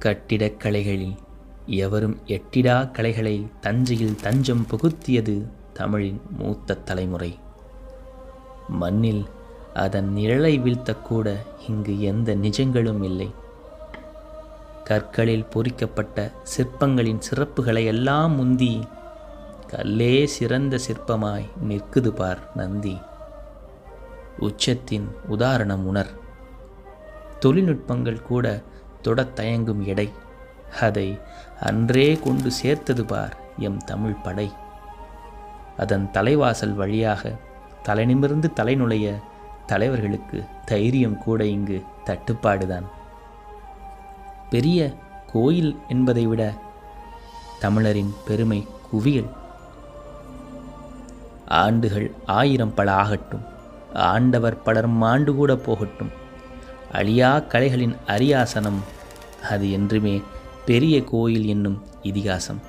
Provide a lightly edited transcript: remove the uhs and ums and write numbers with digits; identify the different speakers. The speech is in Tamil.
Speaker 1: கட்டிடக்கலைகளில் எவரும் எட்டிடா கலைகளை தஞ்சையில் தஞ்சம் புகுத்தியது தமிழின் மூத்த தலைமுறை. மண்ணில் அதன் நிழலை வீழ்த்தக்கூட இங்கு எந்த நிஜங்களும் இல்லை. கற்களில் பொறிக்கப்பட்ட சிற்பங்களின் சிறப்புகளை எல்லாம் முந்தி கல்லே சிறந்த சிற்பமாய் நிற்குது பார் நந்தி. உச்சத்தின் உதாரணம் உணர். தொழில்நுட்பங்கள் கூட தொடத் தயங்கும் எடை, அதை அன்றே கொண்டு சேர்த்தது பார் எம் தமிழ் படை. அதன் தலைவாசல் வழியாக தலைநிமிர்ந்து தலைநுழைய தலைவர்களுக்கு தைரியம் கூட இங்கு தட்டுப்பாடுதான். பெரிய கோயில் என்பதை விட தமிழரின் பெருமை குவியல். ஆண்டுகள் 1000 பல ஆகட்டும், ஆண்டவர் பலரும் ஆண்டு கூட போகட்டும், அழியா கலைகளின் அரியாசனம் அது என்றுமே பெரிய கோயில் என்னும் இதிகாசம்.